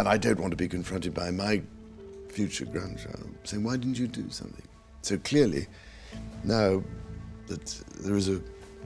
And I don't want to be confronted by my future grandchild saying, why didn't you do something? So clearly, now that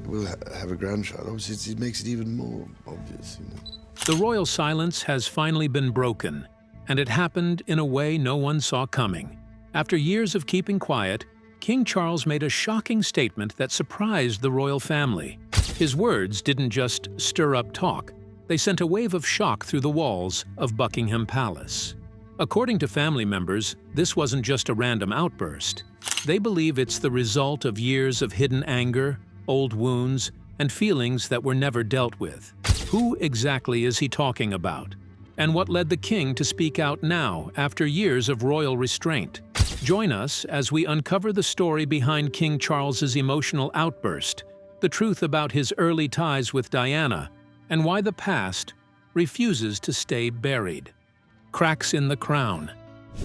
we'll have a grandchild, obviously it makes it even more obvious, you know. The royal silence has finally been broken, and it happened in a way no one saw coming. After years of keeping quiet, King Charles made a shocking statement that surprised the royal family. His words didn't just stir up talk, they sent a wave of shock through the walls of Buckingham Palace. According to family members, this wasn't just a random outburst. They believe it's the result of years of hidden anger, old wounds, and feelings that were never dealt with. Who exactly is he talking about? And what led the king to speak out now, after years of royal restraint? Join us as we uncover the story behind King Charles's emotional outburst, the truth about his early ties with Diana, and why the past refuses to stay buried. Cracks in the crown.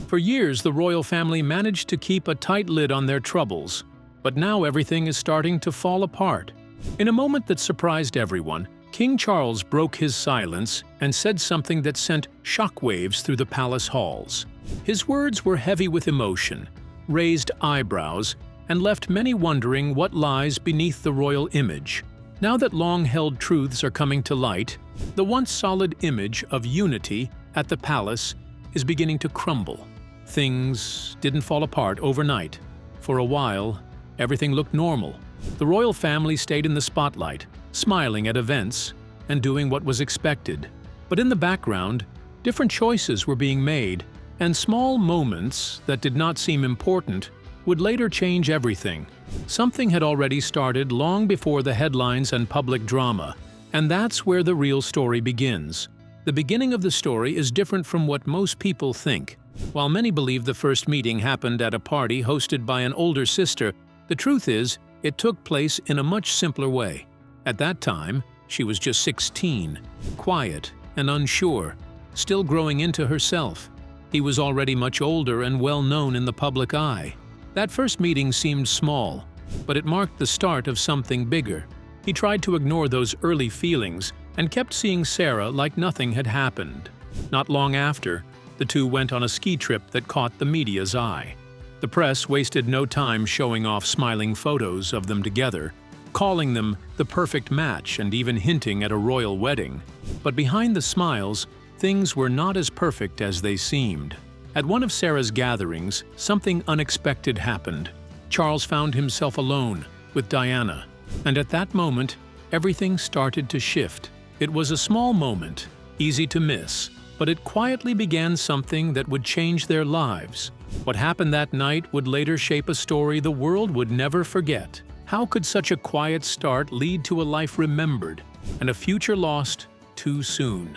For years, the royal family managed to keep a tight lid on their troubles, but now everything is starting to fall apart. In a moment that surprised everyone, King Charles broke his silence and said something that sent shockwaves through the palace halls. His words were heavy with emotion, raised eyebrows, and left many wondering what lies beneath the royal image. Now that long-held truths are coming to light, the once solid image of unity at the palace is beginning to crumble. Things didn't fall apart overnight. For a while, everything looked normal. The royal family stayed in the spotlight, smiling at events and doing what was expected. But in the background, different choices were being made, and small moments that did not seem important would later change everything. Something had already started long before the headlines and public drama, and that's where the real story begins. The beginning of the story is different from what most people think. While many believe the first meeting happened at a party hosted by an older sister, the truth is, it took place in a much simpler way. At that time, she was just 16, quiet and unsure, still growing into herself. He was already much older and well known in the public eye. That first meeting seemed small, but it marked the start of something bigger. He tried to ignore those early feelings and kept seeing Sarah like nothing had happened. Not long after, the two went on a ski trip that caught the media's eye. The press wasted no time showing off smiling photos of them together, calling them the perfect match and even hinting at a royal wedding. But behind the smiles, things were not as perfect as they seemed. At one of Sarah's gatherings, something unexpected happened. Charles found himself alone with Diana, and at that moment, everything started to shift. It was a small moment, easy to miss, but it quietly began something that would change their lives. What happened that night would later shape a story the world would never forget. How could such a quiet start lead to a life remembered and a future lost too soon?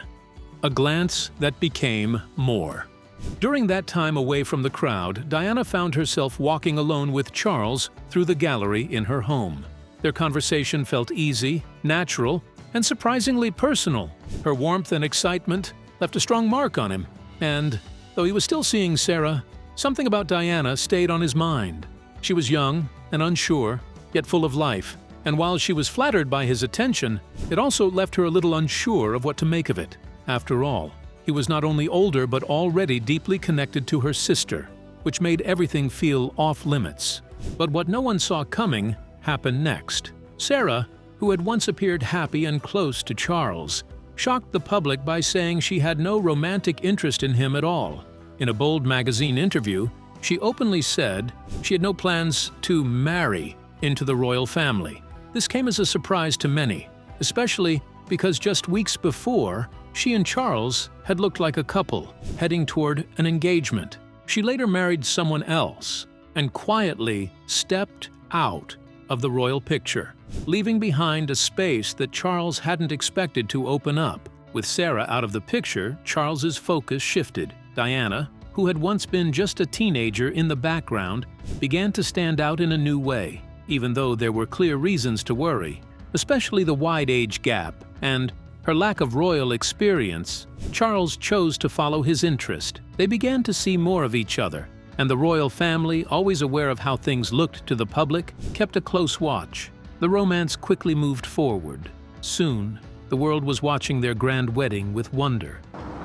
A glance that became more. During that time away from the crowd, Diana found herself walking alone with Charles through the gallery in her home. Their conversation felt easy, natural, and surprisingly personal. Her warmth and excitement left a strong mark on him, and though he was still seeing Sarah, something about Diana stayed on his mind. She was young and unsure, yet full of life, and while she was flattered by his attention, it also left her a little unsure of what to make of it. After all, he was not only older but already deeply connected to her sister, which made everything feel off-limits. But what no one saw coming happened next. Sarah, who had once appeared happy and close to Charles, shocked the public by saying she had no romantic interest in him at all. In a bold magazine interview, she openly said she had no plans to marry into the royal family. This came as a surprise to many, especially because just weeks before, she and Charles had looked like a couple, heading toward an engagement. She later married someone else and quietly stepped out of the royal picture, leaving behind a space that Charles hadn't expected to open up. With Sarah out of the picture, Charles's focus shifted. Diana, who had once been just a teenager in the background, began to stand out in a new way, even though there were clear reasons to worry, especially the wide age gap and her lack of royal experience. Charles chose to follow his interest. They began to see more of each other, and the royal family, always aware of how things looked to the public, kept a close watch. The romance quickly moved forward. Soon, the world was watching their grand wedding with wonder.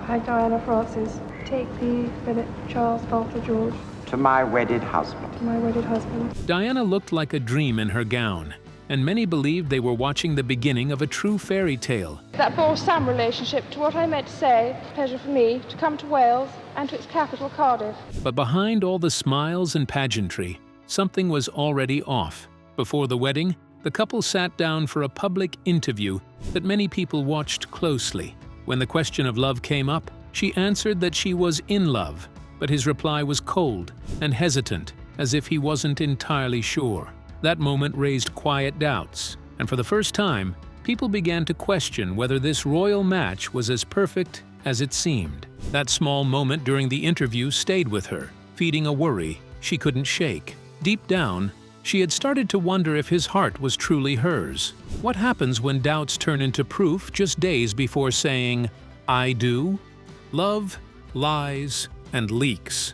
I, Diana Francis, take thee, Philip Charles Walter George, To my wedded husband. to my wedded husband. Diana looked like a dream in her gown, and many believed they were watching the beginning of a true fairy tale. That bore some relationship to what I meant to say. Pleasure for me to come to Wales and to its capital, Cardiff. But behind all the smiles and pageantry, something was already off. Before the wedding, the couple sat down for a public interview that many people watched closely. When the question of love came up, she answered that she was in love, but his reply was cold and hesitant, as if he wasn't entirely sure. That moment raised quiet doubts, and for the first time, people began to question whether this royal match was as perfect as it seemed. That small moment during the interview stayed with her, feeding a worry she couldn't shake. Deep down, she had started to wonder if his heart was truly hers. What happens when doubts turn into proof just days before saying, "I do"? Love, lies, and leaks.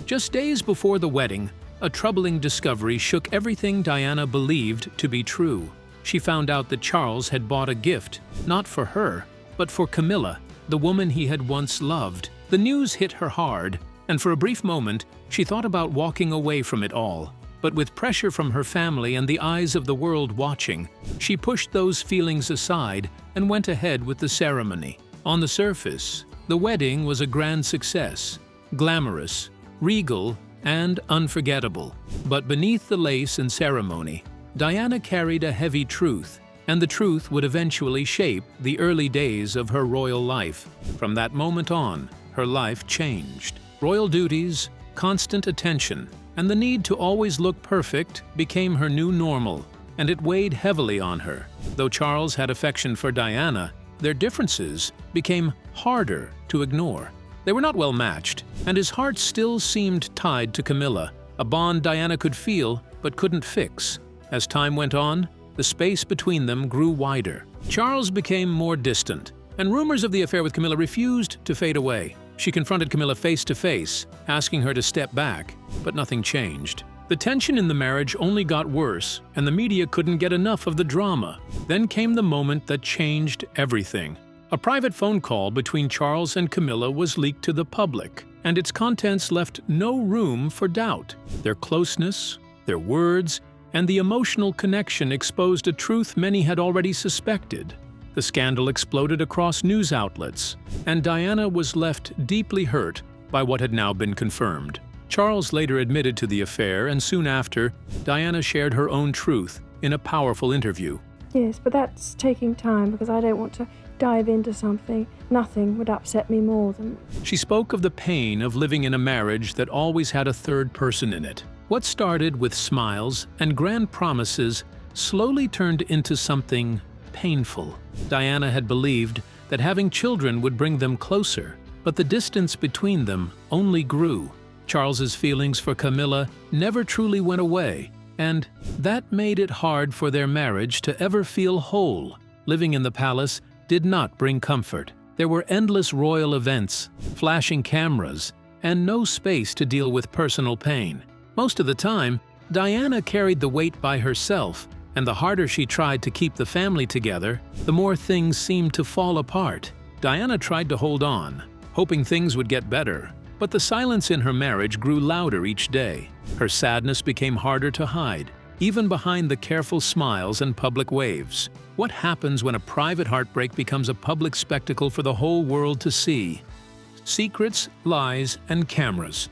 Just days before the wedding, a troubling discovery shook everything Diana believed to be true. She found out that Charles had bought a gift, not for her, but for Camila, the woman he had once loved. The news hit her hard, and for a brief moment, she thought about walking away from it all. But with pressure from her family and the eyes of the world watching, she pushed those feelings aside and went ahead with the ceremony. On the surface, the wedding was a grand success, glamorous, regal, and unforgettable. But beneath the lace and ceremony, Diana carried a heavy truth, and the truth would eventually shape the early days of her royal life. From that moment on, her life changed. Royal duties, constant attention, and the need to always look perfect became her new normal, and it weighed heavily on her. Though Charles had affection for Diana, their differences became harder to ignore. They were not well matched, and his heart still seemed tied to Camila, a bond Diana could feel but couldn't fix. As time went on, the space between them grew wider. Charles became more distant, and rumors of the affair with Camila refused to fade away. She confronted Camila face to face, asking her to step back, but nothing changed. The tension in the marriage only got worse, and the media couldn't get enough of the drama. Then came the moment that changed everything. A private phone call between Charles and Camila was leaked to the public, and its contents left no room for doubt. Their closeness, their words, and the emotional connection exposed a truth many had already suspected. The scandal exploded across news outlets, and Diana was left deeply hurt by what had now been confirmed. Charles later admitted to the affair, and soon after, Diana shared her own truth in a powerful interview. Yes, but that's taking time because I don't want to dive into something. Nothing would upset me more than... She spoke of the pain of living in a marriage that always had a third person in it. What started with smiles and grand promises slowly turned into something painful. Diana had believed that having children would bring them closer, but the distance between them only grew. Charles's feelings for Camila never truly went away, and that made it hard for their marriage to ever feel whole. Living in the palace did not bring comfort. There were endless royal events, flashing cameras, and no space to deal with personal pain. Most of the time, Diana carried the weight by herself, and the harder she tried to keep the family together, the more things seemed to fall apart. Diana tried to hold on, hoping things would get better, but the silence in her marriage grew louder each day. Her sadness became harder to hide, even behind the careful smiles and public waves. What happens when a private heartbreak becomes a public spectacle for the whole world to see? Secrets, lies, and cameras.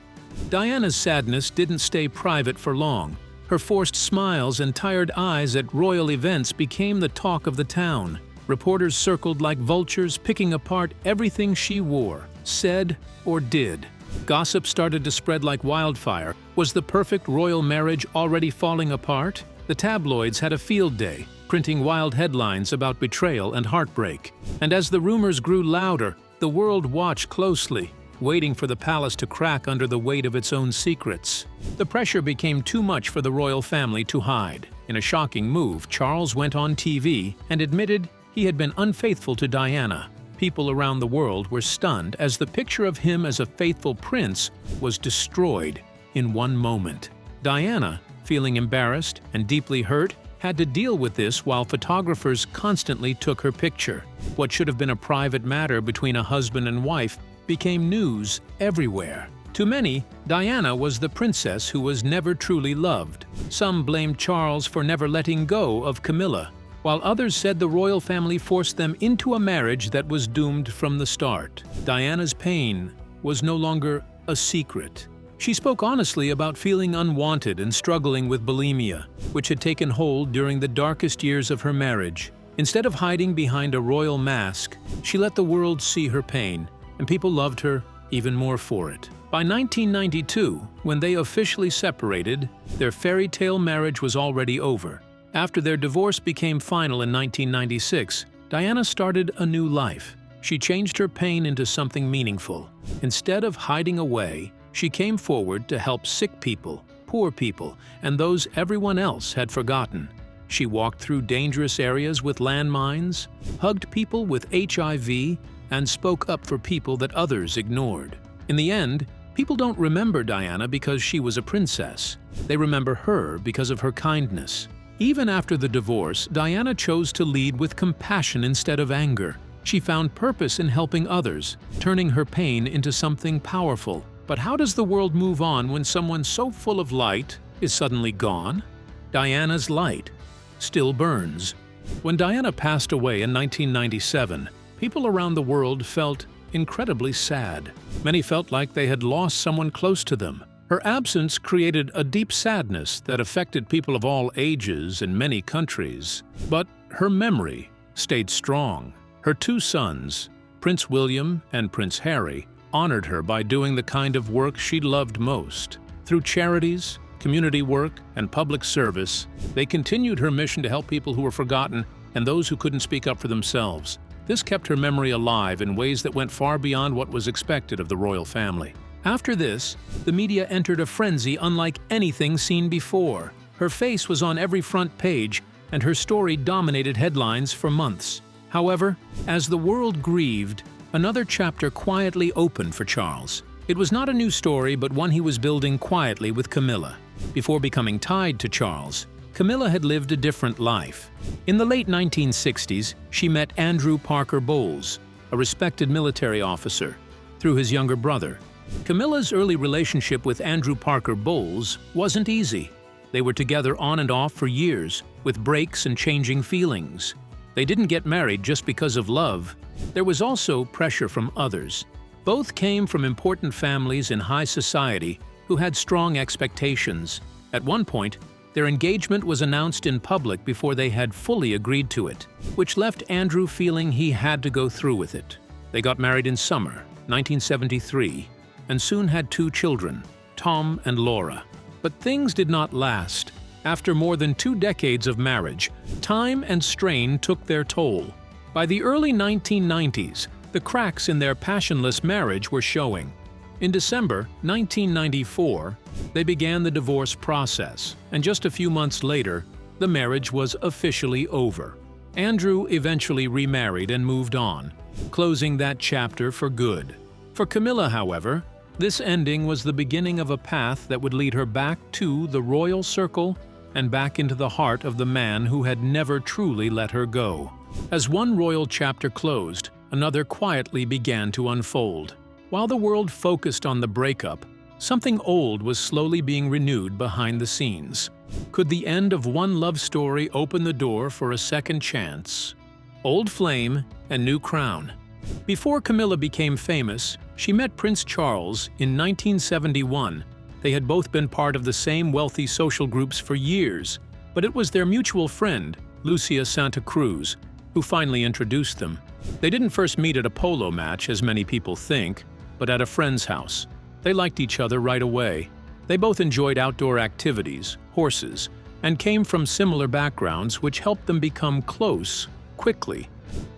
Diana's sadness didn't stay private for long. Her forced smiles and tired eyes at royal events became the talk of the town. Reporters circled like vultures, picking apart everything she wore, said, or did. Gossip started to spread like wildfire. Was the perfect royal marriage already falling apart? The tabloids had a field day, printing wild headlines about betrayal and heartbreak. And as the rumors grew louder, the world watched closely, waiting for the palace to crack under the weight of its own secrets. The pressure became too much for the royal family to hide. In a shocking move, Charles went on TV and admitted he had been unfaithful to Diana. People around the world were stunned as the picture of him as a faithful prince was destroyed in one moment. Diana, feeling embarrassed and deeply hurt, had to deal with this while photographers constantly took her picture. What should have been a private matter between a husband and wife became news everywhere. To many, Diana was the princess who was never truly loved. Some blamed Charles for never letting go of Camilla, while others said the royal family forced them into a marriage that was doomed from the start. Diana's pain was no longer a secret. She spoke honestly about feeling unwanted and struggling with bulimia, which had taken hold during the darkest years of her marriage. Instead of hiding behind a royal mask, she let the world see her pain, and people loved her even more for it. By 1992, when they officially separated, their fairy tale marriage was already over. After their divorce became final in 1996, Diana started a new life. She changed her pain into something meaningful. Instead of hiding away, she came forward to help sick people, poor people, and those everyone else had forgotten. She walked through dangerous areas with landmines, hugged people with HIV, and spoke up for people that others ignored. In the end, people don't remember Diana because she was a princess. They remember her because of her kindness. Even after the divorce, Diana chose to lead with compassion instead of anger. She found purpose in helping others, turning her pain into something powerful. But how does the world move on when someone so full of light is suddenly gone? Diana's light still burns. When Diana passed away in 1997, people around the world felt incredibly sad. Many felt like they had lost someone close to them. Her absence created a deep sadness that affected people of all ages in many countries. But her memory stayed strong. Her two sons, Prince William and Prince Harry, honored her by doing the kind of work she loved most. Through charities, community work, and public service, they continued her mission to help people who were forgotten and those who couldn't speak up for themselves. This kept her memory alive in ways that went far beyond what was expected of the royal family. After this, the media entered a frenzy unlike anything seen before. Her face was on every front page, and her story dominated headlines for months. However, as the world grieved, another chapter quietly opened for Charles. It was not a new story, but one he was building quietly with Camilla. Before becoming tied to Charles, Camilla had lived a different life. In the late 1960s, she met Andrew Parker Bowles, a respected military officer, through his younger brother. Camilla's early relationship with Andrew Parker Bowles wasn't easy. They were together on and off for years, with breaks and changing feelings. They didn't get married just because of love. There was also pressure from others. Both came from important families in high society who had strong expectations. At one point, their engagement was announced in public before they had fully agreed to it, which left Andrew feeling he had to go through with it. They got married in summer, 1973, and soon had two children, Tom and Laura. But things did not last. After more than 2 decades of marriage, time and strain took their toll. By the early 1990s, the cracks in their passionless marriage were showing. In December 1994, they began the divorce process, and just a few months later, the marriage was officially over. Andrew eventually remarried and moved on, closing that chapter for good. For Camilla, however, this ending was the beginning of a path that would lead her back to the royal circle and back into the heart of the man who had never truly let her go. As one royal chapter closed, another quietly began to unfold. While the world focused on the breakup, something old was slowly being renewed behind the scenes. Could the end of one love story open the door for a second chance? Old flame and new crown. Before Camilla became famous, she met Prince Charles in 1971. They had both been part of the same wealthy social groups for years, but it was their mutual friend, Lucia Santa Cruz, who finally introduced them. They didn't first meet at a polo match, as many people think, but at a friend's house. They liked each other right away. They both enjoyed outdoor activities, horses, and came from similar backgrounds, which helped them become close quickly.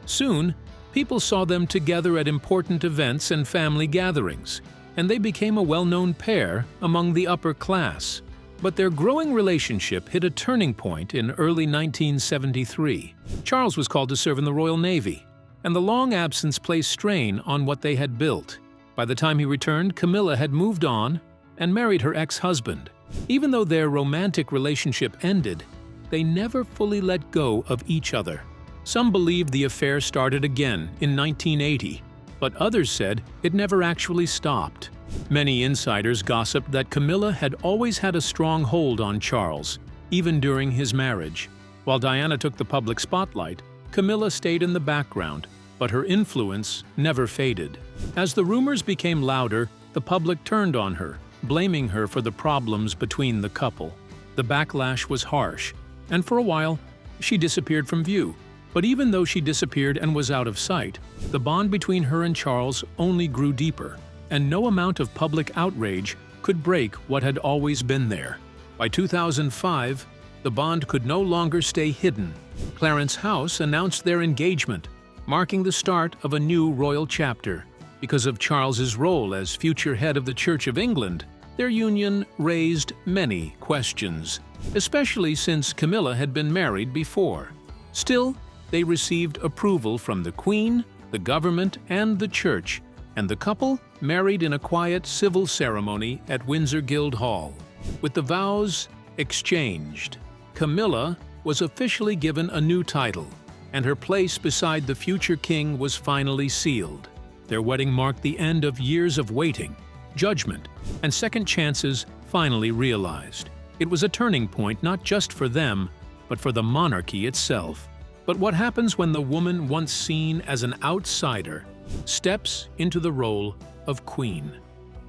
Soon, people saw them together at important events and family gatherings, and they became a well-known pair among the upper class. But their growing relationship hit a turning point in early 1973. Charles was called to serve in the Royal Navy, and the long absence placed strain on what they had built. By the time he returned, Camilla had moved on and married her ex-husband. Even though their romantic relationship ended, they never fully let go of each other. Some believed the affair started again in 1980, but others said it never actually stopped. Many insiders gossiped that Camilla had always had a strong hold on Charles, even during his marriage. While Diana took the public spotlight, Camilla stayed in the background, but her influence never faded. As the rumors became louder, the public turned on her, blaming her for the problems between the couple. The backlash was harsh, and for a while, she disappeared from view. But even though she disappeared and was out of sight, the bond between her and Charles only grew deeper, and no amount of public outrage could break what had always been there. By 2005, the bond could no longer stay hidden. Clarence House announced their engagement, marking the start of a new royal chapter. Because of Charles's role as future head of the Church of England, their union raised many questions, especially since Camilla had been married before. Still, they received approval from the Queen, the government, and the Church, and the couple married in a quiet civil ceremony at Windsor Guildhall. With the vows exchanged, Camilla was officially given a new title, and her place beside the future king was finally sealed. Their wedding marked the end of years of waiting, judgment, and second chances finally realized. It was a turning point not just for them, but for the monarchy itself. But what happens when the woman once seen as an outsider steps into the role of queen?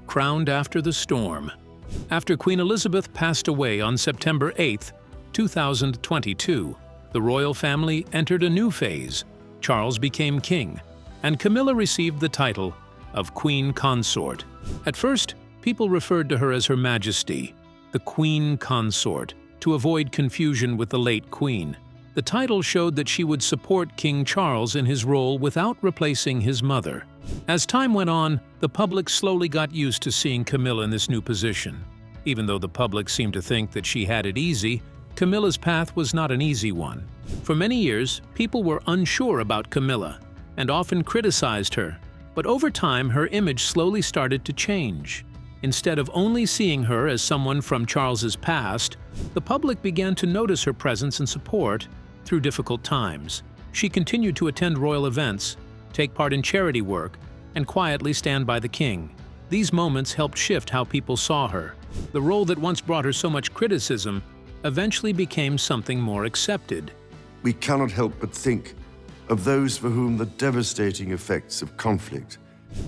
Crowned after the storm. After Queen Elizabeth passed away on September 8, 2022, the royal family entered a new phase. Charles became king, and Camilla received the title of Queen Consort. At first, people referred to her as Her Majesty, the Queen Consort, to avoid confusion with the late Queen. The title showed that she would support King Charles in his role without replacing his mother. As time went on, the public slowly got used to seeing Camilla in this new position. Even though the public seemed to think that she had it easy, Camilla's path was not an easy one. For many years, people were unsure about Camilla and often criticized her, but over time her image slowly started to change. Instead of only seeing her as someone from Charles's past, the public began to notice her presence and support through difficult times. She continued to attend royal events, take part in charity work, and quietly stand by the king. These moments helped shift how people saw her. The role that once brought her so much criticism eventually became something more accepted. We cannot help but think of those for whom the devastating effects of conflict.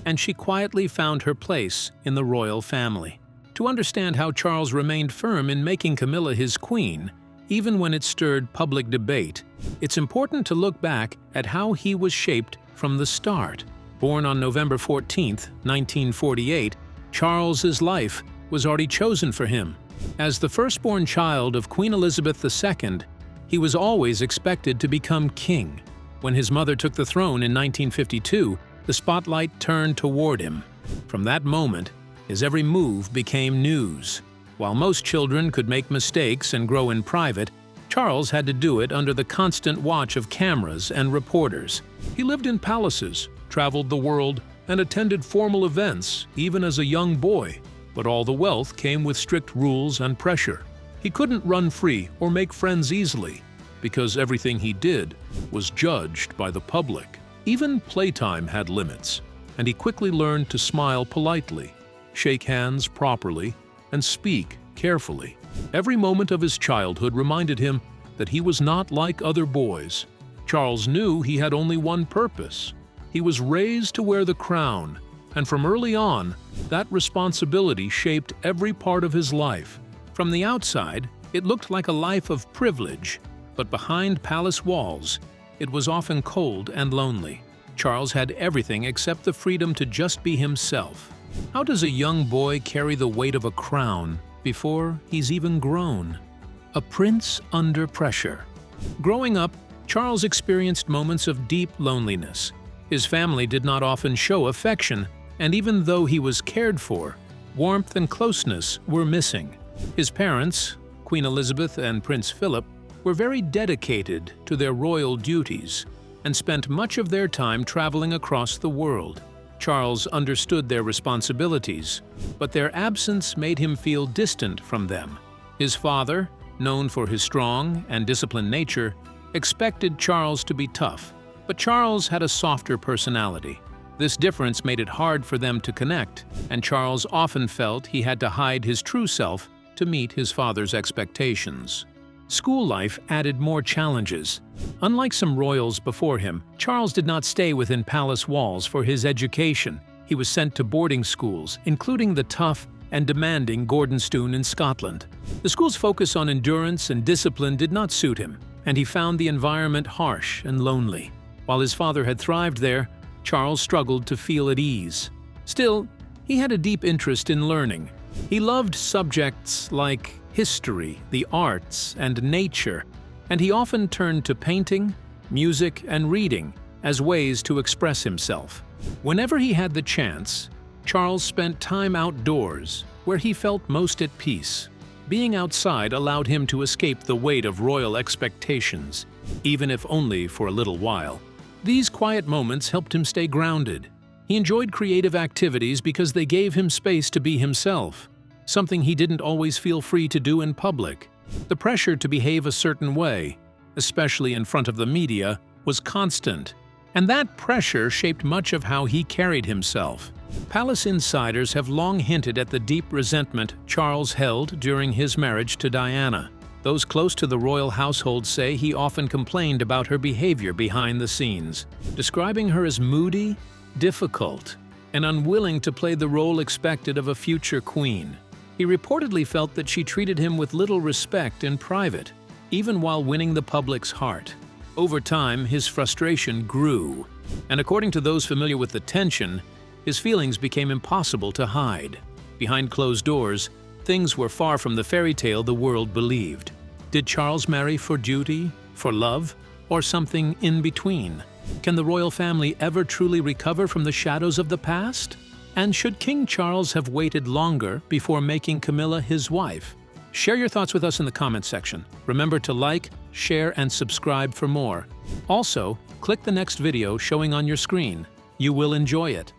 And she quietly found her place in the royal family. To understand how Charles remained firm in making Camilla his queen, even when it stirred public debate, it's important to look back at how he was shaped from the start. Born on November 14, 1948, Charles's life was already chosen for him. As the firstborn child of Queen Elizabeth II, he was always expected to become king. When his mother took the throne in 1952, the spotlight turned toward him. From that moment, his every move became news. While most children could make mistakes and grow in private, Charles had to do it under the constant watch of cameras and reporters. He lived in palaces, traveled the world, and attended formal events, even as a young boy. But all the wealth came with strict rules and pressure. He couldn't run free or make friends easily, because everything he did was judged by the public. Even playtime had limits, and he quickly learned to smile politely, shake hands properly, and speak carefully. Every moment of his childhood reminded him that he was not like other boys. Charles knew he had only one purpose. He was raised to wear the crown, and from early on, that responsibility shaped every part of his life. From the outside, it looked like a life of privilege, but behind palace walls, it was often cold and lonely. Charles had everything except the freedom to just be himself. How does a young boy carry the weight of a crown before he's even grown? A prince under pressure. Growing up, Charles experienced moments of deep loneliness. His family did not often show affection, and even though he was cared for, warmth and closeness were missing. His parents, Queen Elizabeth and Prince Philip, were very dedicated to their royal duties and spent much of their time traveling across the world. Charles understood their responsibilities, but their absence made him feel distant from them. His father, known for his strong and disciplined nature, expected Charles to be tough, but Charles had a softer personality. This difference made it hard for them to connect, and Charles often felt he had to hide his true self to meet his father's expectations. School life added more challenges. Unlike some royals before him, Charles did not stay within palace walls for his education. He was sent to boarding schools, including the tough and demanding Gordonstoun in Scotland. The school's focus on endurance and discipline did not suit him, and he found the environment harsh and lonely. While his father had thrived there, Charles struggled to feel at ease. Still, he had a deep interest in learning. He loved subjects like history, the arts, and nature, and he often turned to painting, music, and reading as ways to express himself. Whenever he had the chance, Charles spent time outdoors, where he felt most at peace. Being outside allowed him to escape the weight of royal expectations, even if only for a little while. These quiet moments helped him stay grounded. He enjoyed creative activities because they gave him space to be himself, something he didn't always feel free to do in public. The pressure to behave a certain way, especially in front of the media, was constant, and that pressure shaped much of how he carried himself. Palace insiders have long hinted at the deep resentment Charles held during his marriage to Diana. Those close to the royal household say he often complained about her behavior behind the scenes, describing her as moody, difficult, and unwilling to play the role expected of a future queen. He reportedly felt that she treated him with little respect in private, even while winning the public's heart. Over time, his frustration grew, and according to those familiar with the tension, his feelings became impossible to hide. Behind closed doors, things were far from the fairy tale the world believed. Did Charles marry for duty, for love, or something in between? Can the royal family ever truly recover from the shadows of the past? And should King Charles have waited longer before making Camilla his wife? Share your thoughts with us in the comments section. Remember to like, share, and subscribe for more. Also, click the next video showing on your screen. You will enjoy it.